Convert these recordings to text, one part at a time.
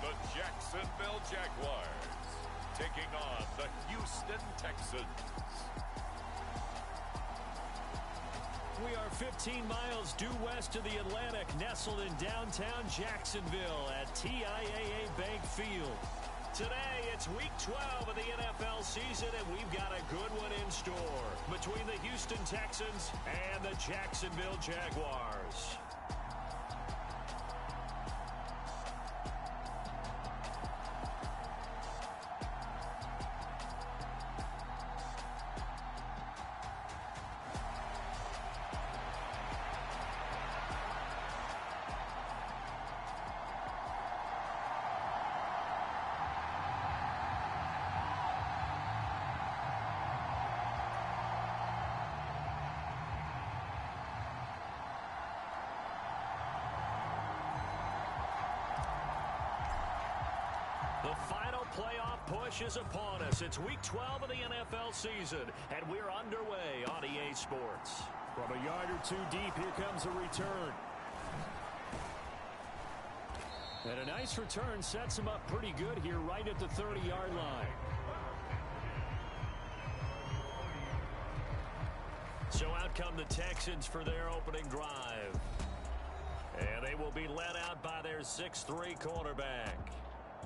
the Jacksonville Jaguars taking on the Houston Texans. We are 15 miles due west of the Atlantic, nestled in downtown Jacksonville at TIAA Bank Field. Today, it's Week 12 of the NFL season, and we've got a good one in store between the Houston Texans and the Jacksonville Jaguars. The final playoff push is upon us. It's Week 12 of the NFL season, and we're underway on EA Sports. From a yard or two deep, here comes a return. And a nice return sets him up pretty good here right at the 30-yard line. So out come the Texans for their opening drive. And they will be led out by their 6'3" quarterback.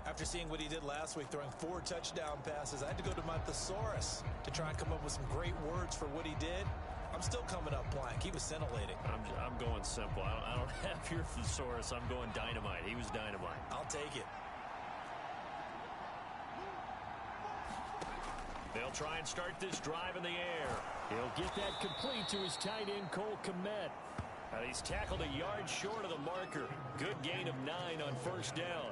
After seeing what he did last week, throwing 4 touchdown passes, I had to go to my thesaurus to try and come up with some great words for what he did. I'm still coming up blank. He was scintillating. I'm going simple. I don't have your thesaurus. I'm going dynamite. He was dynamite. I'll take it. They'll try and start this drive in the air. He'll get that complete to his tight end, Cole Kmet. And he's tackled a yard short of the marker. Good gain of 9 on first down.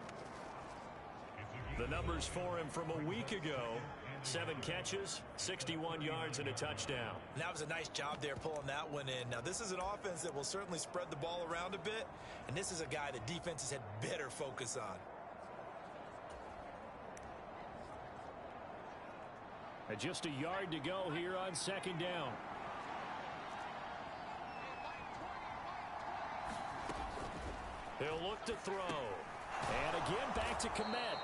The numbers for him from a week ago: 7 catches, 61 yards, and a touchdown. And that was a nice job there pulling that one in. Now, this is an offense that will certainly spread the ball around a bit, and this is a guy the defenses had better focus on. And just a yard to go here on second down. He'll look to throw. And again, back to Kmet.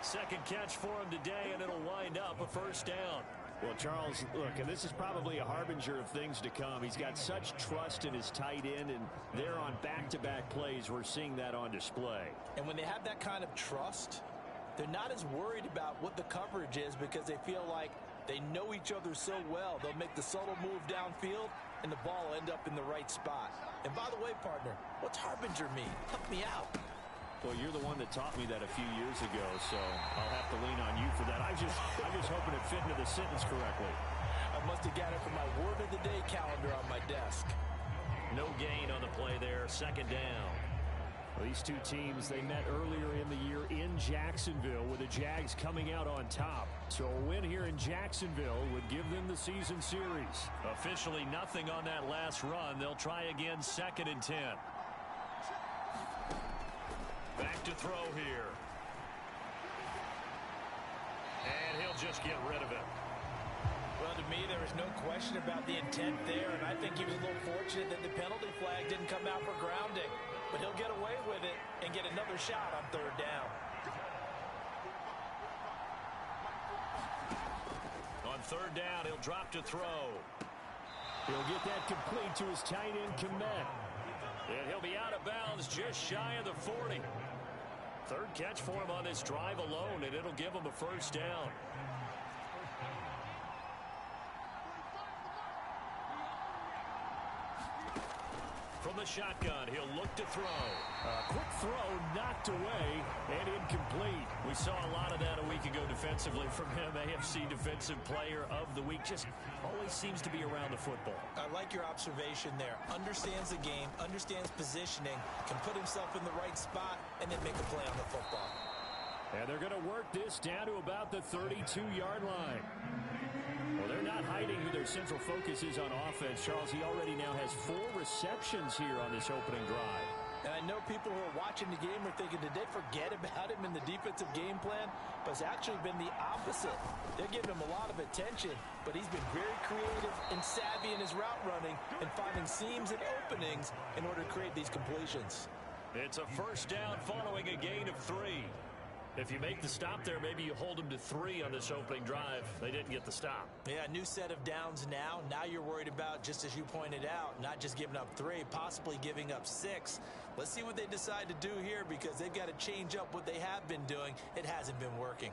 Second catch for him today, and it'll wind up a first down. Well, Charles, look, and this is probably a harbinger of things to come. He's got such trust in his tight end, and they're on back-to-back plays. We're seeing that on display. And when they have that kind of trust, they're not as worried about what the coverage is because they feel like they know each other so well. They'll make the subtle move downfield, and the ball will end up in the right spot. And by the way, partner, what's harbinger mean? Help me out. Well, you're the one that taught me that a few years ago, so I'll have to lean on you for that. I'm just hoping it fit into the sentence correctly. I must have got it from my word of the day calendar on my desk. No gain on the play there, second down. Well, these two teams, they met earlier in the year in Jacksonville with the Jags coming out on top. So a win here in Jacksonville would give them the season series. Officially nothing on that last run. They'll try again, 2nd and 10. Back to throw here. And he'll just get rid of it. Well, to me, there was no question about the intent there, and I think he was a little fortunate that the penalty flag didn't come out for grounding. But he'll get away with it and get another shot on 3rd down. On 3rd down, he'll drop to throw. He'll get that complete to his tight end, Kmet. And he'll be out of bounds just shy of the 40. 3rd catch for him on this drive alone, and it'll give him a first down. From the shotgun, he'll look to throw. A quick throw knocked away and incomplete. We saw a lot of that a week ago defensively from him. AFC Defensive Player of the Week. Just always seems to be around the football. I like your observation there. Understands the game, understands positioning, can put himself in the right spot, and then make a play on the football. And they're going to work this down to about the 32-yard line. Well, they're not hiding who their central focus is on offense. Charles, he already now has 4 receptions here on this opening drive. And I know people who are watching the game are thinking, did they forget about him in the defensive game plan? But it's actually been the opposite. They're giving him a lot of attention, but he's been very creative and savvy in his route running and finding seams and openings in order to create these completions. It's a first down following a gain of 3. If you make the stop there, maybe you hold them to 3 on this opening drive. They didn't get the stop. Yeah, new set of downs now. Now you're worried about, just as you pointed out, not just giving up 3, possibly giving up 6. Let's see what they decide to do here because they've got to change up what they have been doing. It hasn't been working.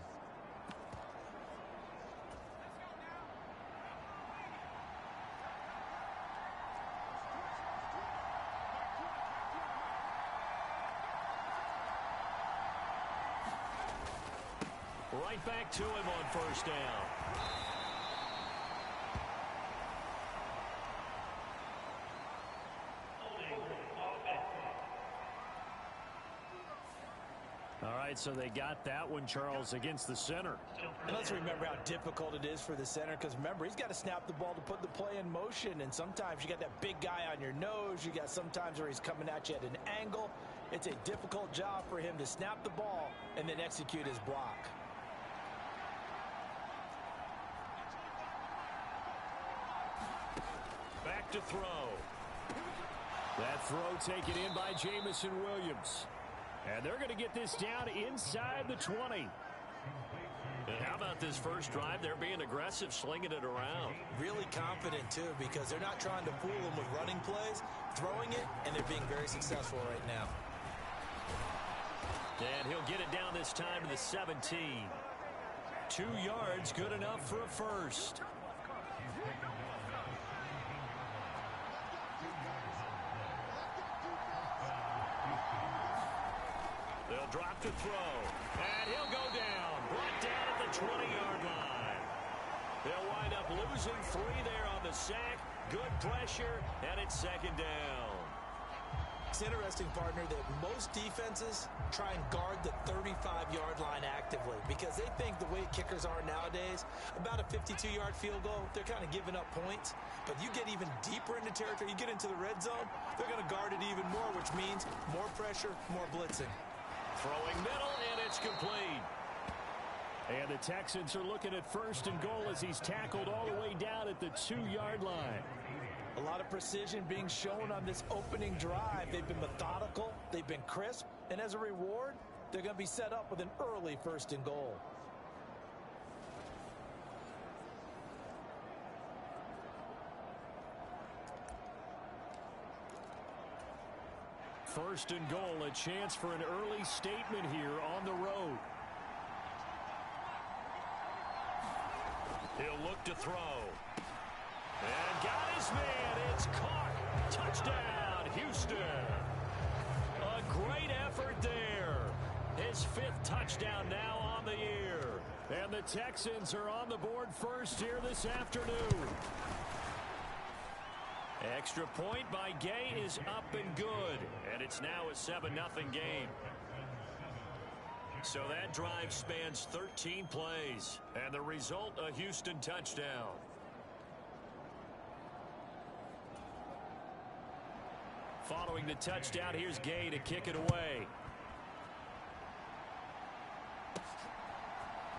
Right back to him on first down. All right, so they got that one, Charles, against the center. And let's remember how difficult it is for the center because, remember, he's got to snap the ball to put the play in motion. And sometimes you got that big guy on your nose. You got sometimes where he's coming at you at an angle. It's a difficult job for him to snap the ball and then execute his block. Back to throw. That throw taken in by Jamison Williams. And they're going to get this down inside the 20. And how about this first drive? They're being aggressive, slinging it around. Really confident, too, because they're not trying to fool them with running plays, throwing it, and they're being very successful right now. And he'll get it down this time to the 17. 2 yards, good enough for a first. They'll drop to throw. And he'll go down. Brought down at the 20-yard line. They'll wind up losing 3 there on the sack. Good pressure, and it's second down. It's interesting, partner, that most defenses try and guard the 35-yard line actively because they think the way kickers are nowadays, about a 52-yard field goal, they're kind of giving up points. But you get even deeper into territory, you get into the red zone, they're going to guard it even more, which means more pressure, more blitzing. Throwing middle, and it's complete. And the Texans are looking at first and goal as he's tackled all the way down at the 2-yard line. A lot of precision being shown on this opening drive. They've been methodical, they've been crisp, and as a reward, they're going to be set up with an early first and goal. First and goal, a chance for an early statement here on the road. He'll look to throw. And got his man. It's caught. Touchdown, Houston. A great effort there. His 5th touchdown now on the year. And the Texans are on the board first here this afternoon. Extra point by Gay is up and good. And it's now a 7-0 game. So that drive spans 13 plays. And the result, a Houston touchdown. Following the touchdown, here's Gay to kick it away.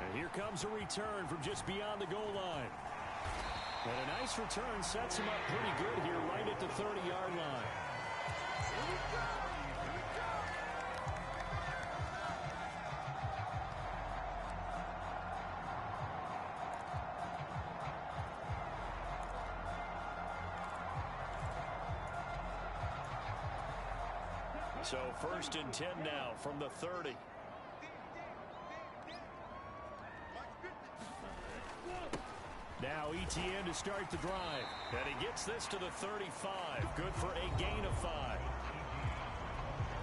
And here comes a return from just beyond the goal line. And a nice return sets him up pretty good here right at the 30-yard line. So first and 10 now from the 30. Now ETN to start the drive. And he gets this to the 35. Good for a gain of 5.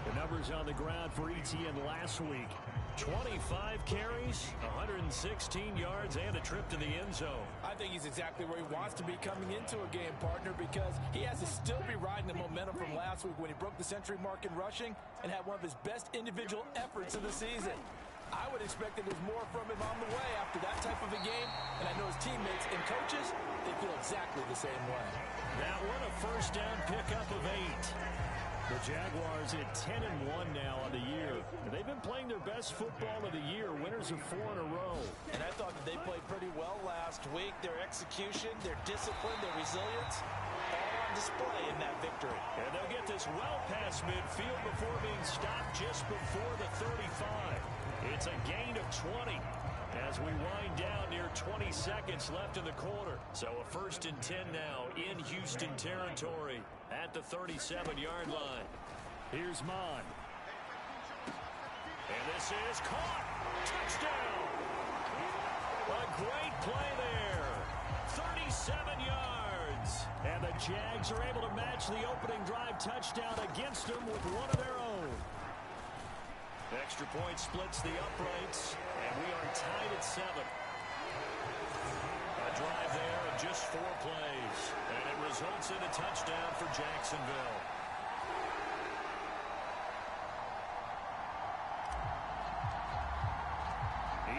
The numbers on the ground for ETN last week. 25 carries, 116 yards, and a trip to the end zone. I think he's exactly where he wants to be coming into a game, partner, because he has to still be riding the momentum from last week when he broke the century mark in rushing and had one of his best individual efforts of the season. I would expect that there's more from him on the way after that type of a game, and I know his teammates and coaches, they feel exactly the same way. That one a first down pickup of 8. The Jaguars at 10-1 now on the year. They've been playing their best football of the year, winners of 4 in a row. And I thought that they played pretty well last week. Their execution, their discipline, their resilience, all on display in that victory. And they'll get this well past midfield before being stopped just before the 35. It's a gain of 20 as we wind down near 20 seconds left in the quarter. So a 1st and 10 now in Houston territory at the 37-yard line. Here's Mon. And this is caught. Touchdown. A great play there. 37 yards. And the Jags are able to match the opening drive touchdown against them with one of their own. Extra point splits the uprights, and we are tied at 7. A drive there of just 4 plays, and it results in a touchdown for Jacksonville.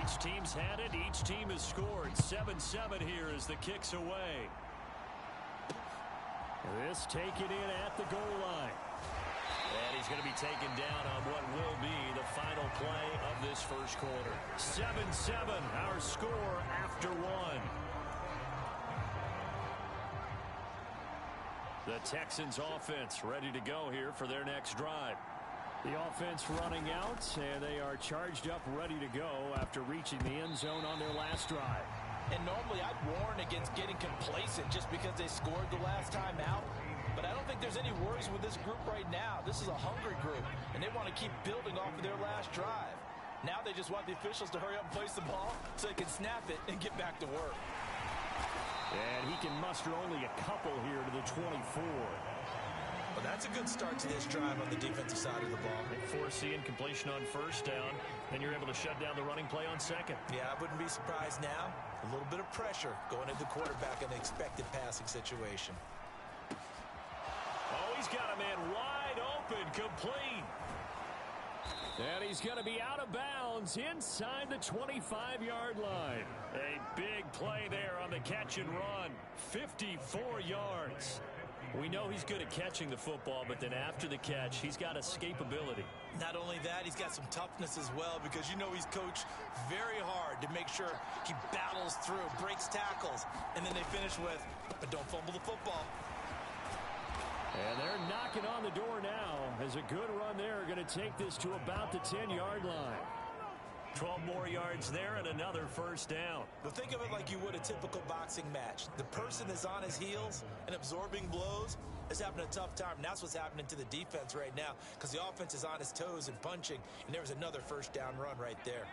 Each team's had it. Each team has scored. 7-7 here as the kick's away. This taken in at the goal line. And he's going to be taken down on what will be the final play of this first quarter. 7-7, our score after 1. The Texans offense ready to go here for their next drive. The offense running out, and they are charged up, ready to go after reaching the end zone on their last drive. And normally I'd warn against getting complacent just because they scored the last time out. But I don't think there's any worries with this group right now. This is a hungry group, and they want to keep building off of their last drive. Now they just want the officials to hurry up and place the ball so they can snap it and get back to work. And he can muster only a couple here to the 24. Well, that's a good start to this drive on the defensive side of the ball. Force the incompletion on 1st down, then you're able to shut down the running play on 2nd. Yeah, I wouldn't be surprised now. A little bit of pressure going into the quarterback in an expected passing situation. Oh, he's got a man wide open, complete. And he's going to be out of bounds inside the 25-yard line. A big play there on the catch and run. 54 yards. We know he's good at catching the football, but then after the catch, he's got escapability. Not only that, he's got some toughness as well, because you know he's coached very hard to make sure he battles through, breaks tackles, and then they finish with, but don't fumble the football. And they're knocking on the door now as a good run there are going to take this to about the 10-yard line. 12 more yards there and another 1st down. But think of it like you would a typical boxing match. The person that's on his heels and absorbing blows is having a tough time. And that's what's happening to the defense right now, because the offense is on his toes and punching, and there was another 1st down run right there.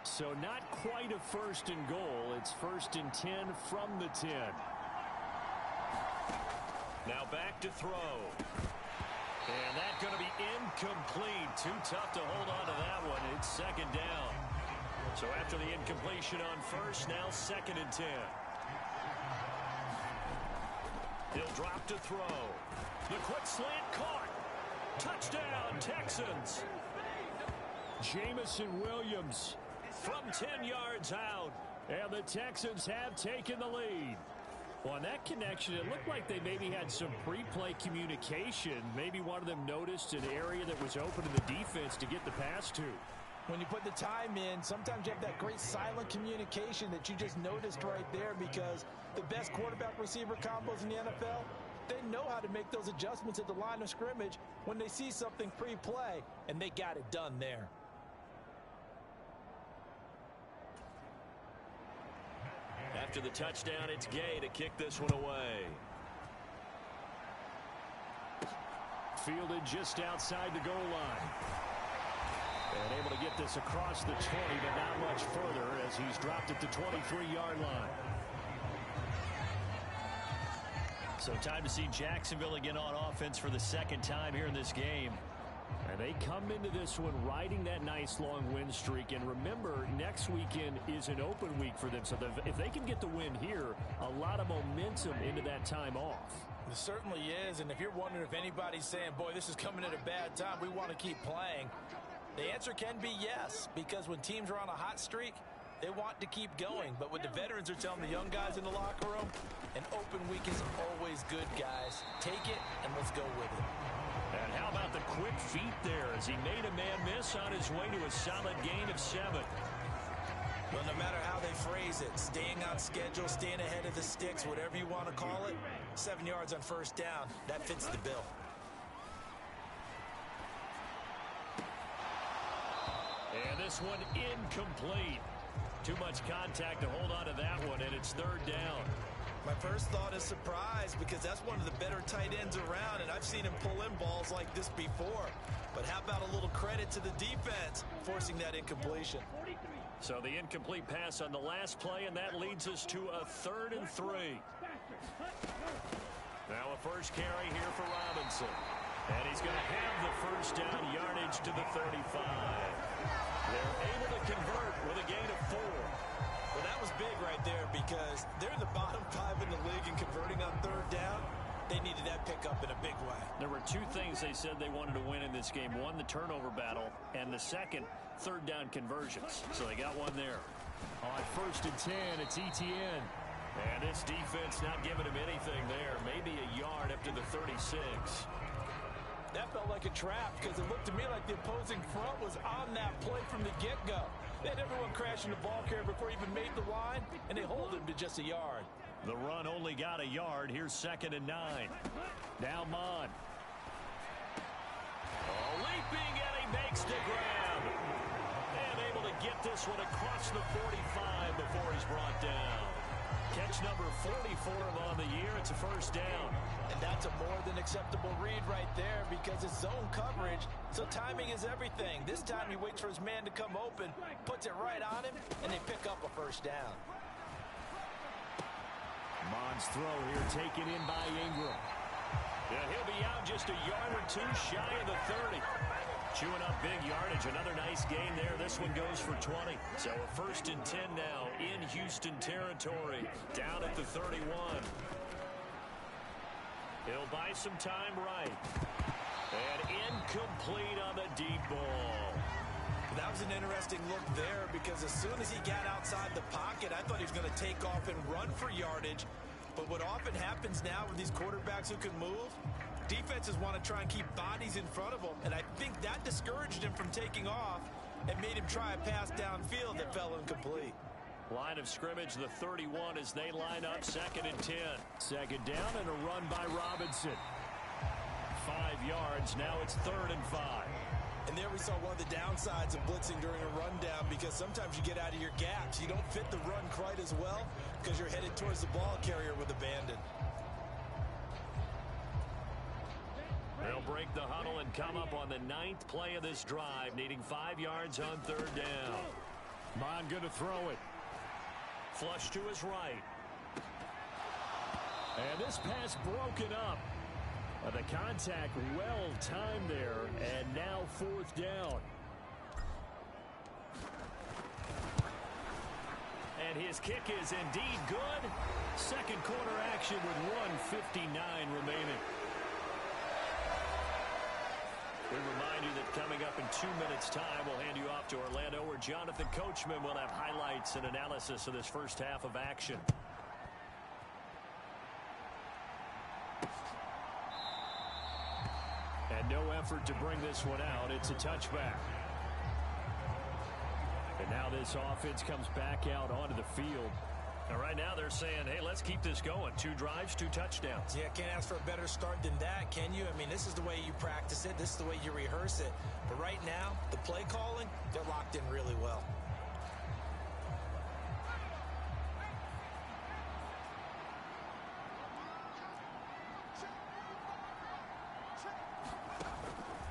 So not quite a 1st and goal. It's 1st and 10 from the 10. Now back to throw. And that's going to be incomplete. Too tough to hold on to that one. It's 2nd down. So after the incompletion on 1st, now 2nd and 10. He'll drop to throw. The quick slant caught. Touchdown, Texans. Jamison Williams from 10 yards out. And the Texans have taken the lead. Well, on that connection, it looked like they maybe had some pre-play communication. Maybe one of them noticed an area that was open to the defense to get the pass to. When you put the time in, sometimes you have that great silent communication that you just noticed right there, because the best quarterback-receiver combos in the NFL, they know how to make those adjustments at the line of scrimmage when they see something pre-play, and they got it done there. After the touchdown, it's Gay to kick this one away. Fielded just outside the goal line. And able to get this across the 20, but not much further as he's dropped at the 23-yard line. So time to see Jacksonville again on offense for the 2nd time here in this game. And they come into this one riding that nice long win streak. And remember, next weekend is an open week for them. So if they can get the win here, a lot of momentum into that time off. It certainly is. And if you're wondering if anybody's saying, boy, this is coming at a bad time, we want to keep playing, the answer can be yes. Because when teams are on a hot streak, they want to keep going. But what the veterans are telling the young guys in the locker room, an open week is always good, guys. Take it, and let's go with it. And how about the quick feet there as he made a man miss on his way to a solid gain of 7. Well, no matter how they phrase it, staying on schedule, staying ahead of the sticks, whatever you want to call it, 7 yards on first down. That fits the bill. And this one incomplete. Too much contact to hold on to that one, and it's third down. My first thought is surprise because that's one of the better tight ends around, and I've seen him pull in balls like this before. But how about a little credit to the defense forcing that incompletion? So the incomplete pass on the last play, and that leads us to a 3rd and 3. Now a first carry here for Robinson. And he's going to have the first down yardage to the 35. They're able to convert with a gain of 4. Well, that was big right there because they're in the bottom 5 in the league and converting on third down. They needed that pickup in a big way. There were 2 things they said they wanted to win in this game. One, the turnover battle, and the second, third down conversions. So they got one there. On 1st and 10, it's Etienne. And this defense not giving him anything there. Maybe a yard up to the 36. That felt like a trap because it looked to me like the opposing front was on that play from the get-go. They had everyone crashing the ball carrier before he even made the line, and they hold him to just a yard. The run only got a yard. Here's 2nd and 9. Now Mon. Leaping, and he makes the grab. And able to get this one across the 45 before he's brought down. Catch number 44 on the year. It's a first down. And that's a more than acceptable read right there because it's zone coverage, so timing is everything. This time he waits for his man to come open, puts it right on him, and they pick up a first down. Mon's throw here taken in by Ingram. Yeah, he'll be out just a yard or 2 shy of the 30. Chewing up big yardage. Another nice gain there. This one goes for 20. So a 1st and 10 now in Houston territory. Down at the 31. He'll buy some time right. And incomplete on the deep ball. That was an interesting look there because as soon as he got outside the pocket, I thought he was going to take off and run for yardage. But what often happens now with these quarterbacks who can move, defenses want to try and keep bodies in front of them, and I think that discouraged him from taking off and made him try a pass downfield that fell incomplete. Line of scrimmage, the 31 as they line up 2nd and 10. 2nd down and a run by Robinson. 5 yards, now it's 3rd and 5. And there we saw one of the downsides of blitzing during a rundown because sometimes you get out of your gaps. You don't fit the run quite as well because you're headed towards the ball carrier with abandon. They'll break the huddle and come up on the 9th play of this drive, needing 5 yards on 3rd down. Mon going to throw it. Flush to his right. And this pass broken up. The contact well timed there, and now 4th down. And his kick is indeed good. Second quarter action with 1:59 remaining. We remind you that coming up in 2 minutes' time, we'll hand you off to Orlando, where Jonathan Coachman will have highlights and analysis of this first half of action. And no effort to bring this one out. It's a touchback. And now this offense comes back out onto the field. And right now they're saying, hey, let's keep this going. 2 drives, 2 touchdowns. Yeah, can't ask for a better start than that, can you? I mean, this is the way you practice it. This is the way you rehearse it. But right now, the play calling, they're locked in really well.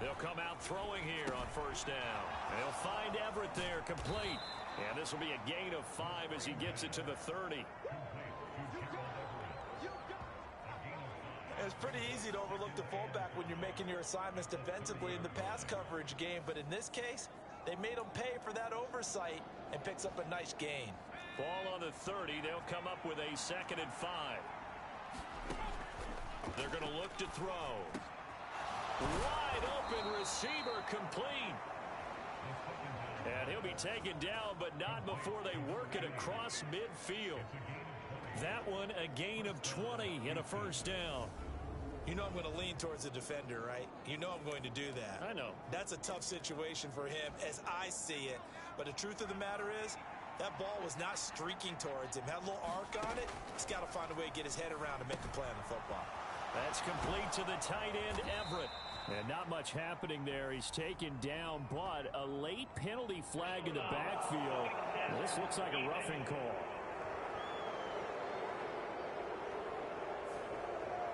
They'll come out throwing here on 1st down. They'll find Everett there, complete. And this will be a gain of 5 as he gets it to the 30. It's pretty easy to overlook the fullback when you're making your assignments defensively in the pass coverage game. But in this case, they made him pay for that oversight and picks up a nice gain. Ball on the 30. They'll come up with a 2nd and 5. They're going to look to throw. Wide open receiver, complete. And he'll be taken down, but not before they work it across midfield. That one a gain of 20 and a 1st down. You know I'm going to lean towards the defender, right? You know I'm going to do that. I know. That's a tough situation for him as I see it. But the truth of the matter is, That ball was not streaking towards him. Had a little arc on it. He's got to find a way to get his head around and make a play on the football. That's complete to the tight end, Everett. And not much happening there. He's taken down, but a late penalty flag in the backfield. This looks like a roughing call.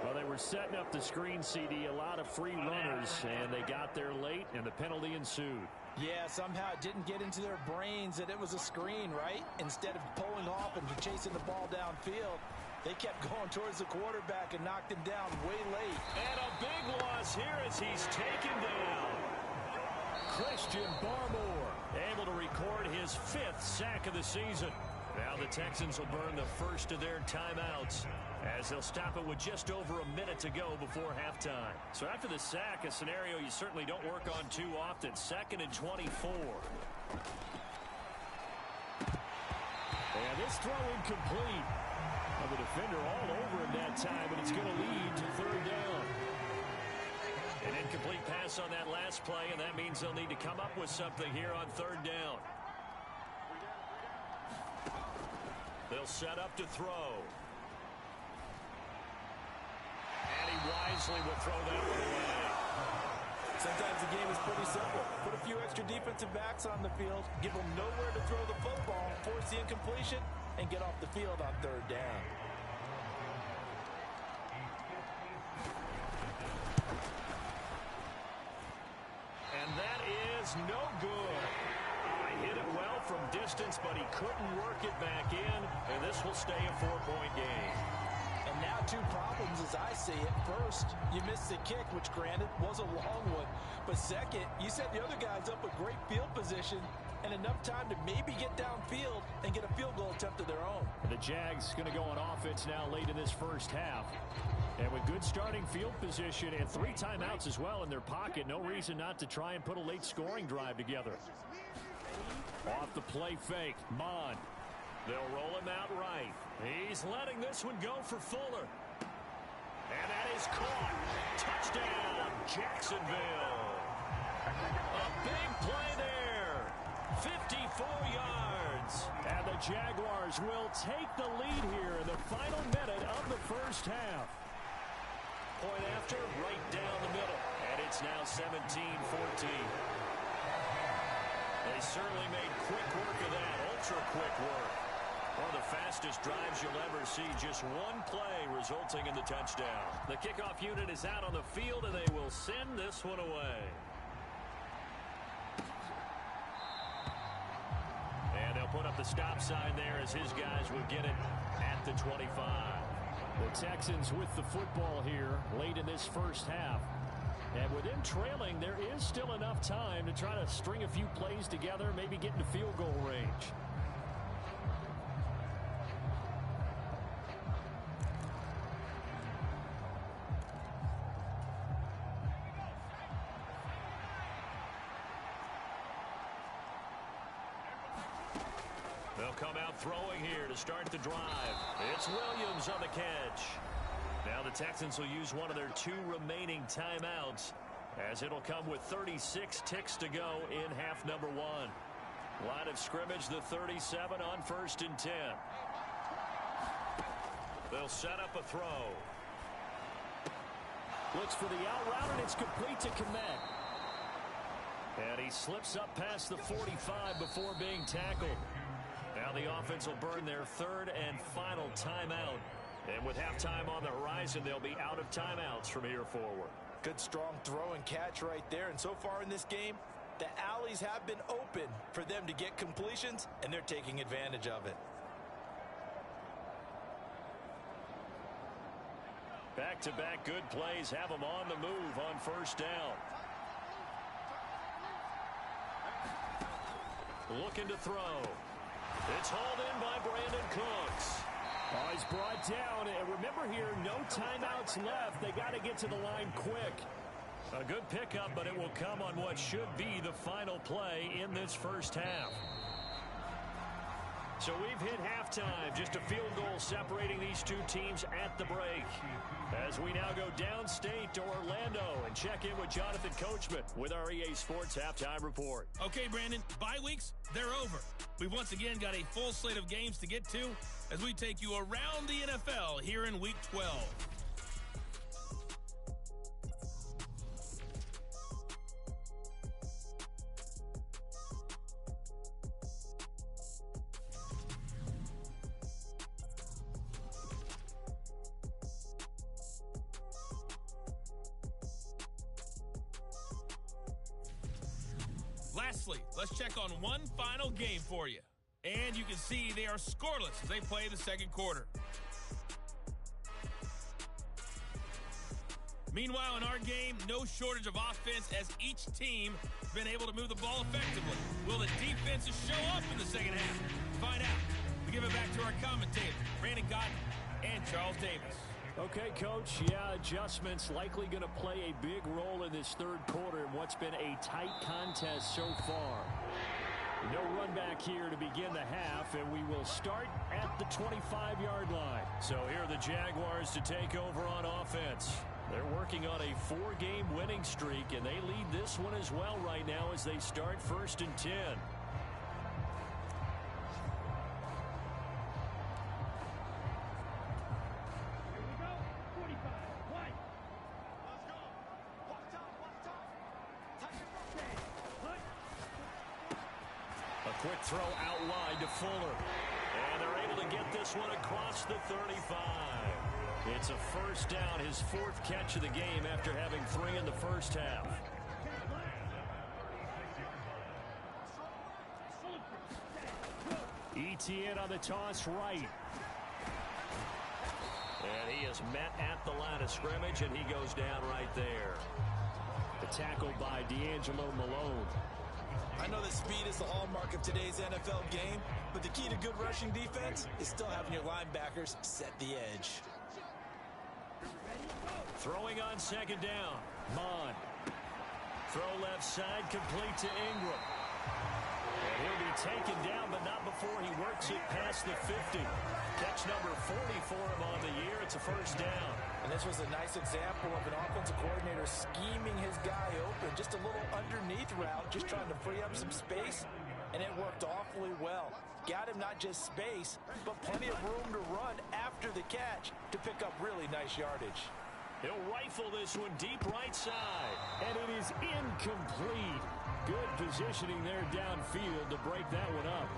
Well, they were setting up the screen, CD, a lot of free runners, and they got there late, and the penalty ensued. Yeah, somehow it didn't get into their brains that it was a screen, right? Instead of pulling off and chasing the ball downfield, they kept going towards the quarterback and knocked him down way late. And a big loss here as he's taken down. Christian Barmore able to record his 5th sack of the season. Now the Texans will burn the first of their timeouts as they'll stop it with just over a minute to go before halftime. So after the sack, a scenario you certainly don't work on too often. 2nd and 24. And this throw incomplete. Well, the defender all over him that time, and it's going to lead to 3rd down. An incomplete pass on that last play, and that means they'll need to come up with something here on 3rd down. They'll set up to throw. And he wisely will throw that one away. Sometimes the game is pretty simple. Put a few extra defensive backs on the field, give them nowhere to throw the football, force the incompletion, and get off the field on 3rd down. And that is no good. He hit it well from distance, but he couldn't work it back in, and this will stay a 4-point game. And now 2 problems as I see it. First, you missed the kick, which granted was a long one. But second, you set the other guys up with great field position and enough time to maybe get downfield and get a field goal attempt of their own. The Jags going to go on offense now late in this first half. And with good starting field position and 3 timeouts as well in their pocket, no reason not to try and put a late scoring drive together. Off the play fake, Mond. They'll roll him out right. He's letting this one go for Fuller. And that is caught. Touchdown, Jacksonville. A big play there. 54 yards. And the Jaguars will take the lead here in the final minute of the first half. Point after, right down the middle. And it's now 17-14. They certainly made quick work of that, ultra-quick work. One of the fastest drives you'll ever see, just one play resulting in the touchdown. The kickoff unit is out on the field, and they will send this one away. And they'll put up the stop sign there as his guys will get it at the 25. The Texans with the football here late in this first half. And with them trailing, there is still enough time to try to string a few plays together, maybe get into field goal range. They'll come out throwing here to start the drive. It's Williams on the catch. Now the Texans will use one of their 2 remaining timeouts, as it'll come with 36 ticks to go in half number 1. Line of scrimmage, the 37 on 1st and 10. They'll set up a throw. Looks for the out route, and it's complete to Kmet. And he slips up past the 45 before being tackled. Now the offense will burn their 3rd and final timeout. And with halftime on the horizon, they'll be out of timeouts from here forward. Good strong throw and catch right there. And so far in this game, the alleys have been open for them to get completions, and they're taking advantage of it. Back-to-back good plays have them on the move on 1st down. Looking to throw. It's hauled in by Brandon Cooks. Oh, he's brought down. And remember here, no timeouts left. They got to get to the line quick. A good pickup, but it will come on what should be the final play in this first half. So we've hit halftime, just a field goal separating these two teams at the break. As we now go downstate to Orlando and check in with Jonathan Coachman with our EA Sports Halftime Report. Okay, Brandon, bye weeks, they're over. We've once again got a full slate of games to get to as we take you around the NFL here in Week 12. Lastly, let's check on one final game for you. And you can see they are scoreless as they play the second quarter. Meanwhile, in our game, no shortage of offense as each team has been able to move the ball effectively. Will the defenses show up in the second half? Find out. We give it back to our commentators, Brandon Cotton and Charles Davis. Okay, Coach, yeah, adjustments likely going to play a big role in this third quarter in what's been a tight contest so far. No run back here to begin the half, and we will start at the 25-yard line. So here are the Jaguars to take over on offense. They're working on a 4-game winning streak, and they lead this one as well right now as they start 1st and 10. Quick throw out wide to Fuller. And they're able to get this one across the 35. It's a first down, his 4th catch of the game after having 3 in the first half. Etienne on the toss right. And he is met at the line of scrimmage, and he goes down right there. The tackle by D'Angelo Malone. I know that speed is the hallmark of today's NFL game, but the key to good rushing defense is still having your linebackers set the edge. Throwing on second down. Mon. Throw left side, complete to Ingram. And he'll be taken down, but not before he works it past the 50. Catch number 40 for him on the year. It's a first down. And this was a nice example of an offensive coordinator scheming his guy open. Just a little underneath route, just trying to free up some space, and it worked awfully well. Got him not just space, but plenty of room to run after the catch to pick up really nice yardage. He'll rifle this one deep right side, and it is incomplete. Good positioning there downfield to break that one up.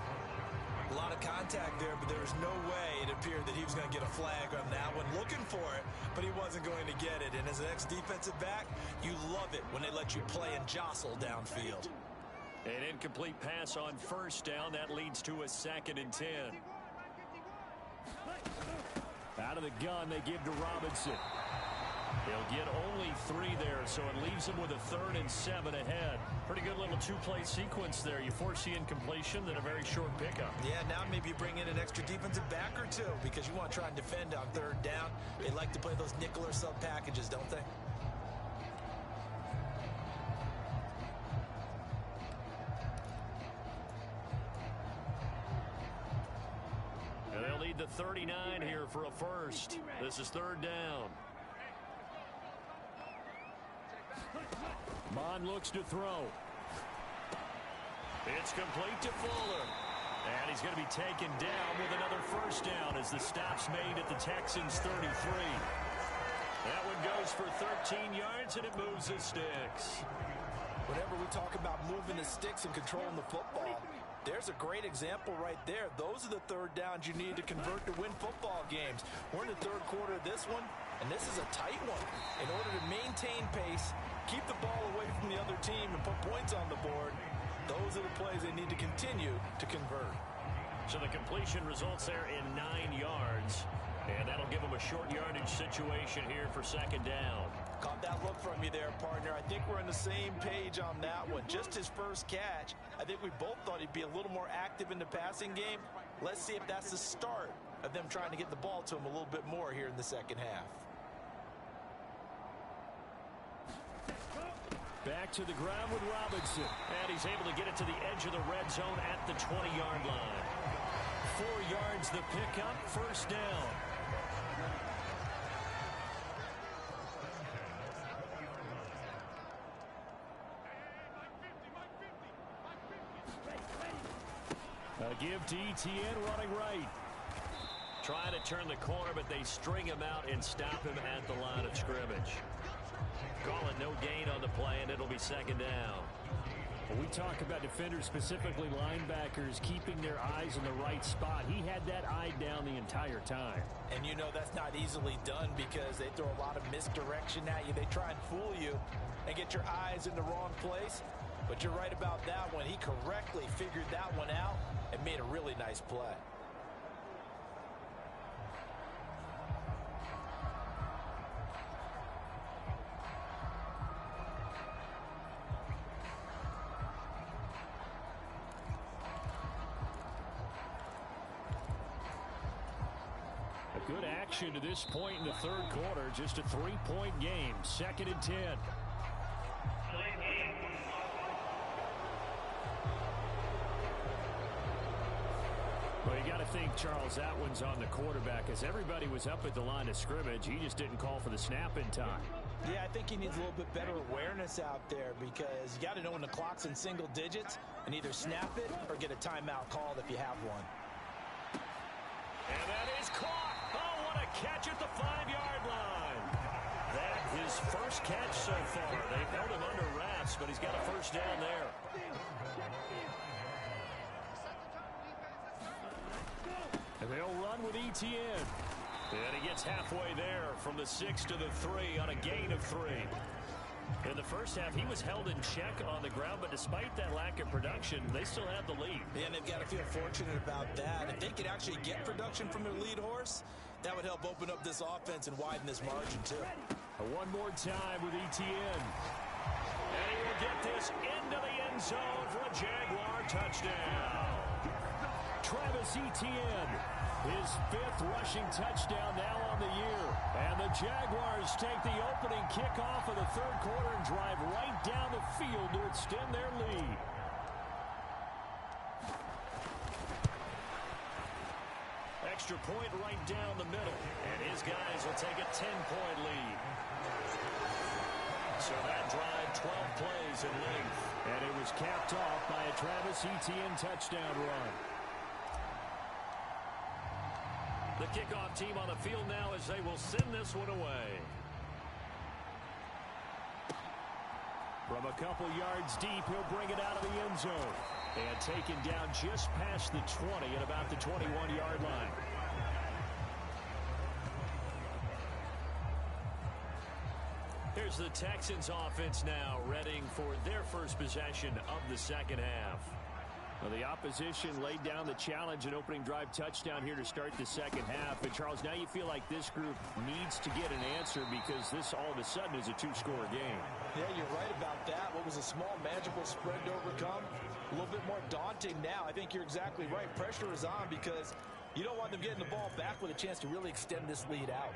A lot of contact there, but there was no way it appeared that he was going to get a flag on that one. Looking for it, but he wasn't going to get it. And as an ex-defensive back, you love it when they let you play and jostle downfield. An incomplete pass on first down. That leads to a 2nd and 10. Out of the gun, they give to Robinson. He'll get only 3 there, so it leaves him with a 3rd and 7 ahead. Pretty good little 2-play sequence there. You force the incompletion, then a very short pickup. Yeah, now maybe you bring in an extra defensive back or two because you want to try and defend on 3rd down. They like to play those nickel or sub packages, don't they? And they'll need the 39 here for a first. This is 3rd down. Mon looks to throw. It's complete to Fuller. And he's going to be taken down with another first down as the stop's made at the Texans' 33. That one goes for 13 yards, and it moves the sticks. Whenever we talk about moving the sticks and controlling the football, there's a great example right there. Those are the 3rd downs you need to convert to win football games. We're in the 3rd quarter of this one, and this is a tight one. In order to maintain pace, keep the ball away from the other team, and put points on the board, those are the plays they need to continue to convert. So the completion results there in 9 yards, and that'll give them a short yardage situation here for 2nd down. Caught that look from you there, partner. I think we're on the same page on that one. Just his first catch. I think we both thought he'd be a little more active in the passing game. Let's see if that's the start of them trying to get the ball to him a little bit more here in the second half. Back to the ground with Robinson. And he's able to get it to the edge of the red zone at the 20-yard line. yards, the pickup, first down. A give to Etienne running right. Trying to turn the corner, but they string him out and stop him at the line of scrimmage. Call it no gain on the play, and it'll be second down. Well, we talk about defenders, specifically linebackers, keeping their eyes in the right spot. He had that eye down the entire time. And you know that's not easily done because they throw a lot of misdirection at you. They try and fool you and get your eyes in the wrong place. But you're right about that one. He correctly figured that one out and made a really nice play. Good action to this point in the third quarter. Just a 3-point game. 2nd and 10. Well, you got to think, Charles, that one's on the quarterback as everybody was up at the line of scrimmage. He just didn't call for the snap in time. Yeah, I think he needs a little bit better awareness out there because you got to know when the clock's in single digits and either snap it or get a timeout called if you have one. And that is caught. Oh, what a catch at the 5-yard line. That his first catch so far. They've held him under wraps, but he's got a first down there. And they'll run with Etienne. And he gets halfway there from the 6 to the 3 on a gain of 3. In the first half, he was held in check on the ground, but despite that lack of production, they still have the lead. Yeah, and they've got to feel fortunate about that. If they could actually get production from their lead horse, that would help open up this offense and widen this margin, too. One more time with Etienne. And he will get this into the end zone for a Jaguar touchdown. Travis Etienne, his 5th rushing touchdown now on the year. And the Jaguars take the opening kickoff of the third quarter and drive right down the field to extend their lead. Extra point right down the middle. And his guys will take a 10-point lead. So that drive, 12 plays in length. And it was capped off by a Travis Etienne touchdown run. The kickoff team on the field now as they will send this one away. From a couple yards deep, he'll bring it out of the end zone. And taken down just past the 20 at about the 21-yard line. Here's the Texans offense now, readying for their first possession of the second half. Well, the opposition laid down the challenge and opening drive touchdown here to start the second half. And, Charles, now you feel like this group needs to get an answer because this all of a sudden is a 2-score game. Yeah, you're right about that. What was a small, manageable spread to overcome? A little bit more daunting now. I think you're exactly right. Pressure is on because you don't want them getting the ball back with a chance to really extend this lead out.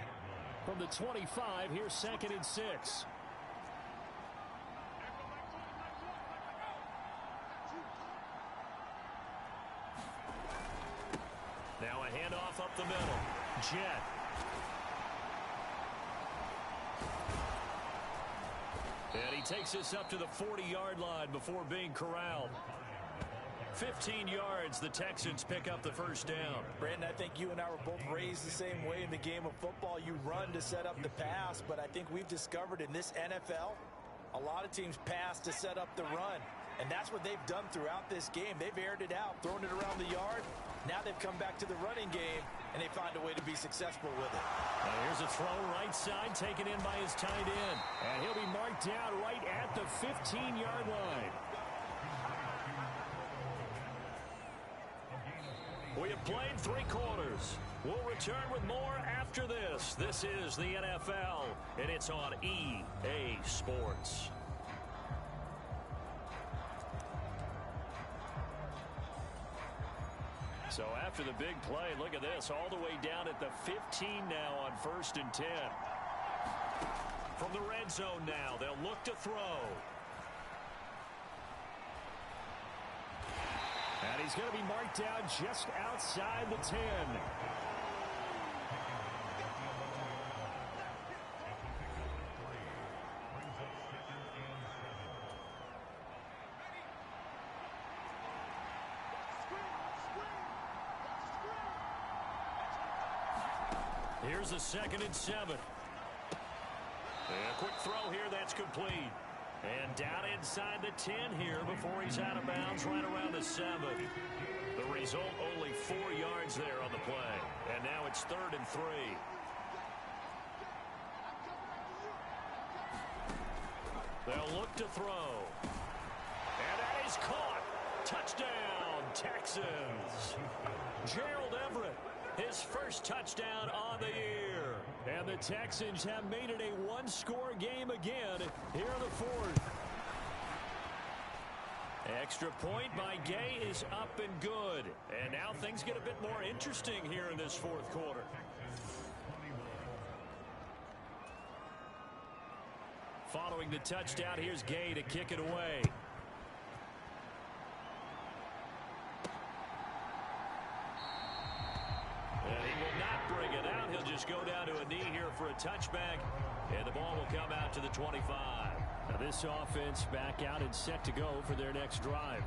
From the 25, here's 2nd and 6. Now a handoff up the middle. Jet. And he takes this up to the 40-yard line before being corralled. 15 yards, the Texans pick up the first down. Brandon, I think you and I were both raised the same way in the game of football. You run to set up the pass, but I think we've discovered in this NFL, a lot of teams pass to set up the run. And that's what they've done throughout this game. They've aired it out, thrown it around the yard. Now they've come back to the running game, and they find a way to be successful with it. Now here's a throw right side, taken in by his tight end. And he'll be marked down right at the 15-yard line. We have played 3 quarters. We'll return with more after this. This is the NFL, and it's on EA Sports. So after the big play, look at this, all the way down at the 15 now on 1st and 10. From the red zone now, they'll look to throw. And he's going to be marked down just outside the 10. Here's the 2nd and 7. And a quick throw here that's complete. And down inside the 10 here before he's out of bounds right around the 7. The result, only 4 yards there on the play. And now it's 3rd and 3. They'll look to throw. And that is caught. Touchdown, Texans. Gerald Everett, his first touchdown on the year. And the Texans have made it a one-score game again here in the 4th. Extra point by Gay is up and good. And now things get a bit more interesting here in this 4th quarter. Following the touchdown, here's Gay to kick it away. And he will not bring it out. He'll just go down to a knee here for a touchback. And the ball will come out to the 25. Now this offense back out and set to go for their next drive.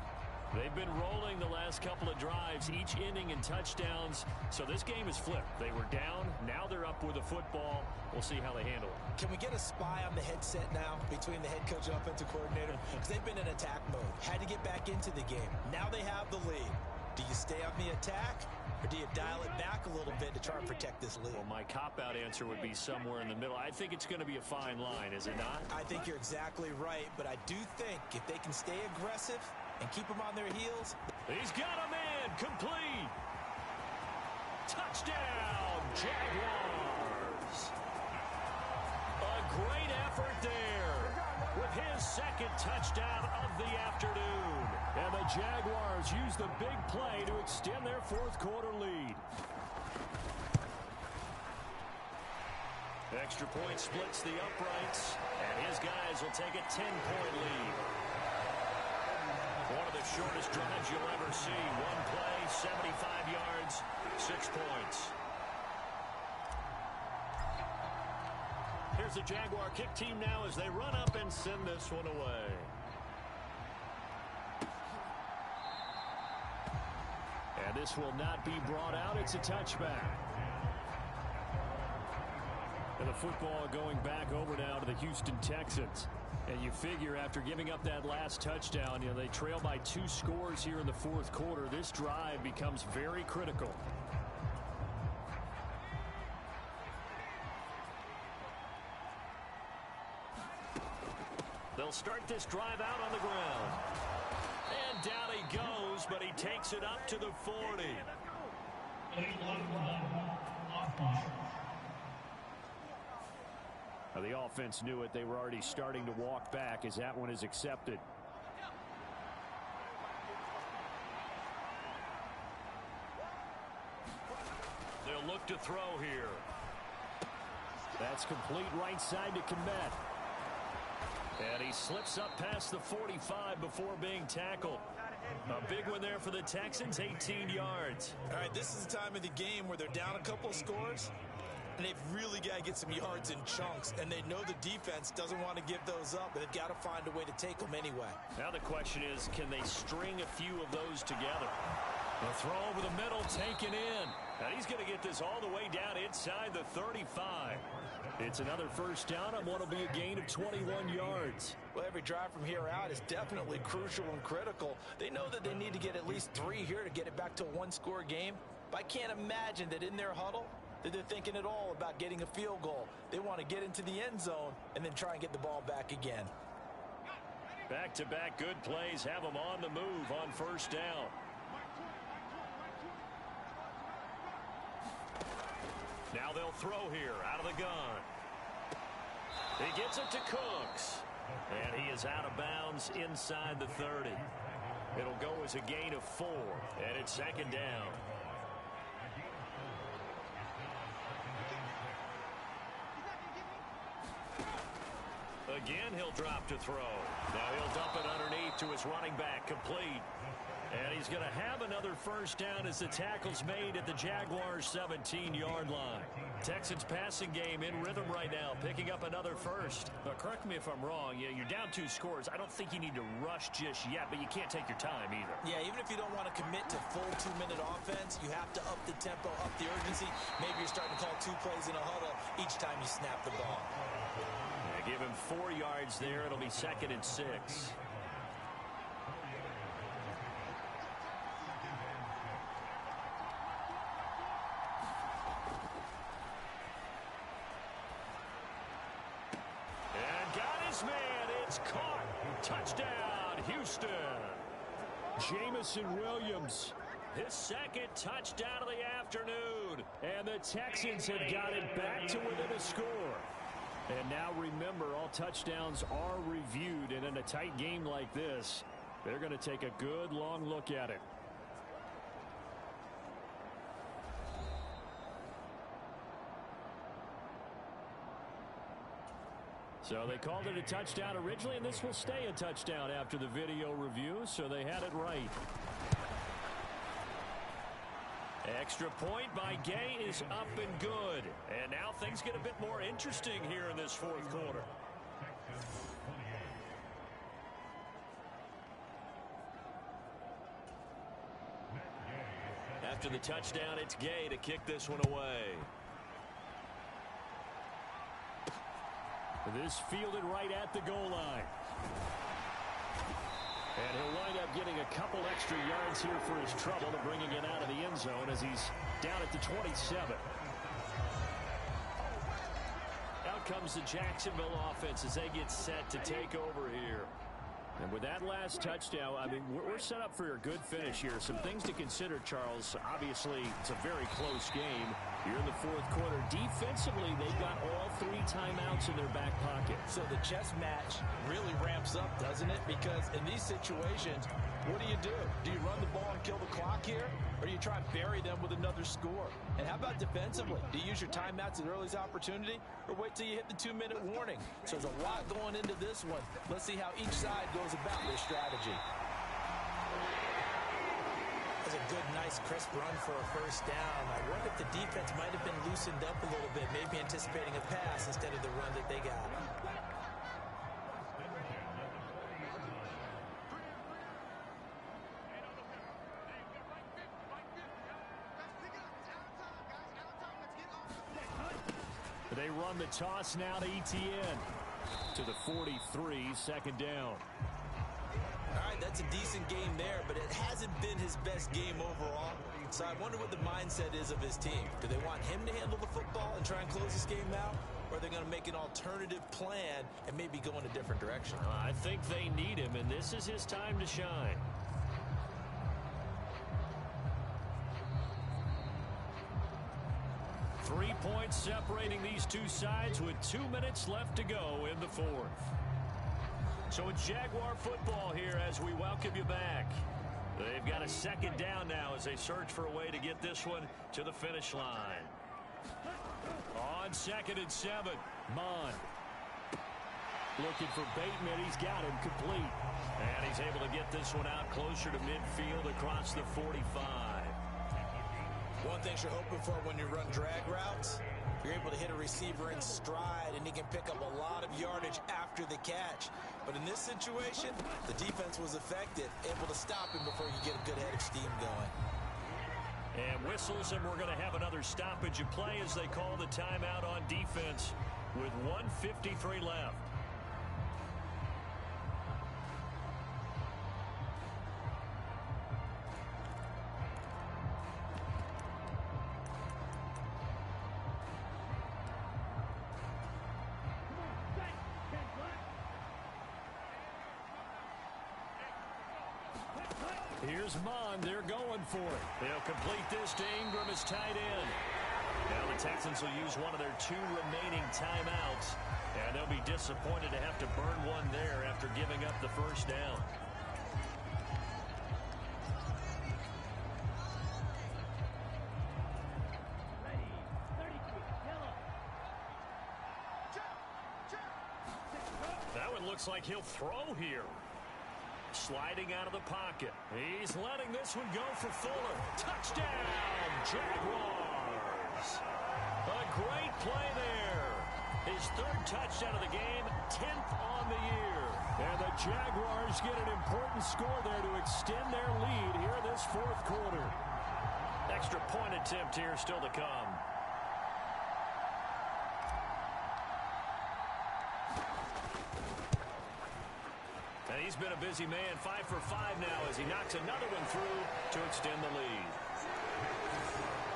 They've been rolling the last couple of drives, each inning in touchdowns. So this game is flipped. They were down. Now they're up with the football. We'll see how they handle it. Can we get a spy on the headset now between the head coach and offensive coordinator? Because they've been in attack mode. Had to get back into the game. Now they have the lead. Do you stay on the attack, or do you dial it back a little bit to try and protect this lead? Well, my cop-out answer would be somewhere in the middle. I think it's going to be a fine line, is it not? I think you're exactly right, but I do think if they can stay aggressive and keep them on their heels. He's got a man, complete. Touchdown, Jaguars. A great effort there with his 2nd touchdown of the afternoon. And the Jaguars use the big play to extend their 4th quarter lead. Extra point splits the uprights, and his guys will take a 10-point lead. One of the shortest drives you'll ever see. One play, 75 yards, 6 points. Here's the Jaguar kick team now as they run up and send this one away. And this will not be brought out. It's a touchback. And the football going back over now to the Houston Texans. And you figure after giving up that last touchdown, they trail by 2 scores here in the 4th quarter. This drive becomes very critical. They'll start this drive out on the ground. And down he goes, but he takes it up to the 40. Now the offense knew it. They were already starting to walk back as that one is accepted. They'll look to throw here. That's complete right side to Kmet. And he slips up past the 45 before being tackled. A big one there for the Texans, 18 yards. All right, this is the time of the game where they're down a couple of scores, and they've really got to get some yards in chunks, and they know the defense doesn't want to give those up, but they've got to find a way to take them anyway. Now the question is, can they string a few of those together? The throw over the middle, taken in. And he's going to get this all the way down inside the 35. It's another first down on what will be a gain of 21 yards. Well, every drive from here out is definitely crucial and critical. They know that they need to get at least 3 here to get it back to a one-score game. But I can't imagine that in their huddle that they're thinking at all about getting a field goal. They want to get into the end zone and then try and get the ball back again. Back-to-back good plays have them on the move on first down. Now they'll throw here out of the gun. He gets it to Cooks. And he is out of bounds inside the 30. It'll go as a gain of 4. And it's second down. Again, he'll drop to throw. Now he'll dump it underneath to his running back, complete. And he's going to have another first down as the tackle's made at the Jaguars' 17-yard line. Texans passing game in rhythm right now, picking up another first. But correct me if I'm wrong, you're down 2 scores. I don't think you need to rush just yet, but you can't take your time either. Yeah, even if you don't want to commit to full 2-minute offense, you have to up the tempo, up the urgency. Maybe you're starting to call 2 plays in a huddle each time you snap the ball. Yeah, give him 4 yards there. It'll be 2nd and 6. Man, it's caught. Touchdown, Houston. Jamison Williams, His 2nd touchdown of the afternoon. and the Texans have got it back to within a score. And now remember, all touchdowns are reviewed, and in a tight game like this, they're going to take a good long look at it. So they called it a touchdown originally, and this will stay a touchdown after the video review, so they had it right. Extra point by Gay is up and good. And now things get a bit more interesting here in this 4th quarter. After the touchdown, it's Gay to kick this one away. This fielded right at the goal line. And he'll wind up getting a couple extra yards here for his trouble and bringing it out of the end zone as he's down at the 27. Out comes the Jacksonville offense as they get set to take over here. And with that last touchdown, I mean, we're set up for a good finish here. Some things to consider, Charles. Obviously, it's a very close game here in the 4th quarter. Defensively, they've got all 3 timeouts in their back pocket. So the chess match really ramps up, doesn't it? Because in these situations, what do? Do you run the ball and kill the clock here? Or do you try and bury them with another score? And how about defensively? Do you use your timeouts at earliest opportunity? Or wait till you hit the 2-minute warning? So there's a lot going into this one. Let's see how each side goes about their strategy. That's a good, nice, crisp run for a first down. I wonder if the defense might have been loosened up a little bit, maybe anticipating a pass instead of the run that they got. They run the toss now to Etienne. To the 43, 2nd down. All right, that's a decent game there, but it hasn't been his best game overall. So I wonder what the mindset is of his team. Do they want him to handle the football and try and close this game out? Or are they going to make an alternative plan and maybe go in a different direction? I think they need him, and this is his time to shine. Three points separating these two sides with 2 minutes left to go in the 4th. So it's Jaguar football here as we welcome you back. They've got a 2nd down now as they search for a way to get this one to the finish line. On 2nd and 7, Mon looking for Bateman. He's got him complete. And he's able to get this one out closer to midfield across the 45. One thing you're hoping for when you run drag routes, you're able to hit a receiver in stride, and he can pick up a lot of yardage after the catch. But in this situation, the defense was effective, able to stop him before you get a good head of steam going. And whistles, and we're going to have another stoppage of play as they call the timeout on defense with 1:53 left. Here's Mon. They're going for it. They'll complete this to Ingram as tight end. Now the Texans will use one of their 2 remaining timeouts, and they'll be disappointed to have to burn one there after giving up the first down. That one looks like he'll throw here. Sliding out of the pocket. He's letting this one go for Fuller. Touchdown, Jaguars. A great play there. His third touchdown of the game, 10th on the year. And the Jaguars get an important score there to extend their lead here in this fourth quarter. Extra point attempt here still to come. And he's been a busy man, 5 for 5 now as he knocks another one through to extend the lead.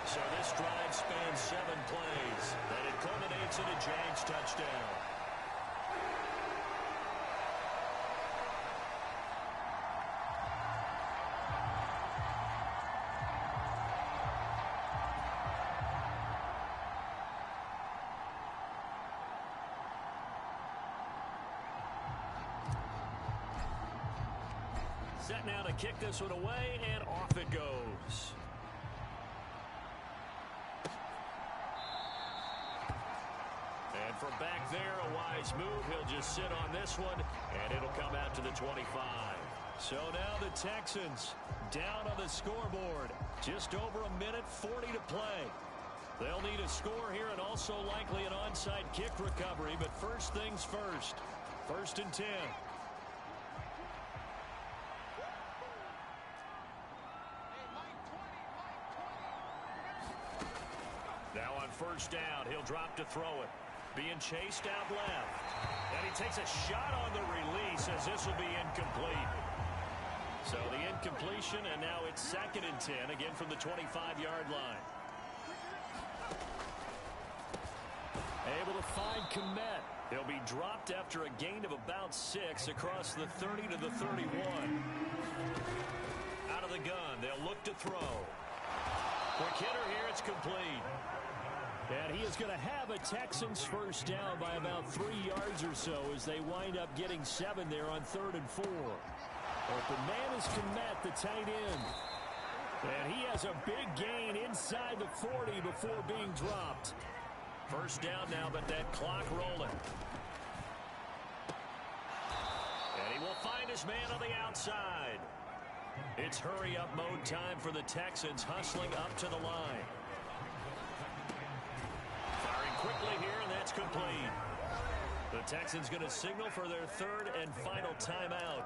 So this drive spans 7 plays, and it culminates in a Jags touchdown. Set now to kick this one away, and off it goes. And from back there, a wise move. He'll just sit on this one, and it'll come out to the 25. So now the Texans down on the scoreboard. Just over a minute 40 to play. They'll need a score here and also likely an onside kick recovery, but first things first. 1st and 10. Now on 1st down, he'll drop to throw it. Being chased out left. And he takes a shot on the release as this will be incomplete. So the incompletion, and now it's 2nd and 10, again from the 25-yard line. Able to find Kmet. He'll be dropped after a gain of about 6 across the 30 to the 31. Out of the gun, they'll look to throw. Quick hitter here, it's complete. And he is going to have a Texans first down by about 3 yards or so as they wind up getting 7 there on 3rd and 4. Open man is Kmet, the tight end. And he has a big gain inside the 40 before being dropped. First down now, but that clock rolling. And he will find his man on the outside. It's hurry-up mode time for the Texans, hustling up to the line. Firing quickly here, and that's complete. The Texans going to signal for their 3rd and final timeout,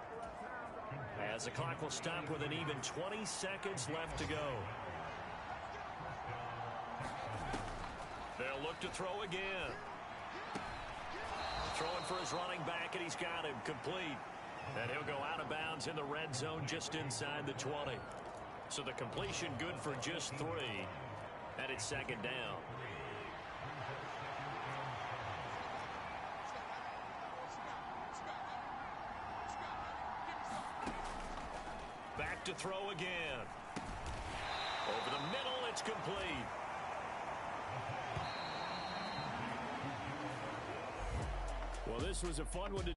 as the clock will stop with an even 20 seconds left to go. They'll look to throw again. Throwing for his running back, and he's got him complete. And he'll go out of bounds in the red zone just inside the 20. So the completion good for just 3. And it's 2nd down. Back to throw again. Over the middle, it's complete. Well, this was a fun one to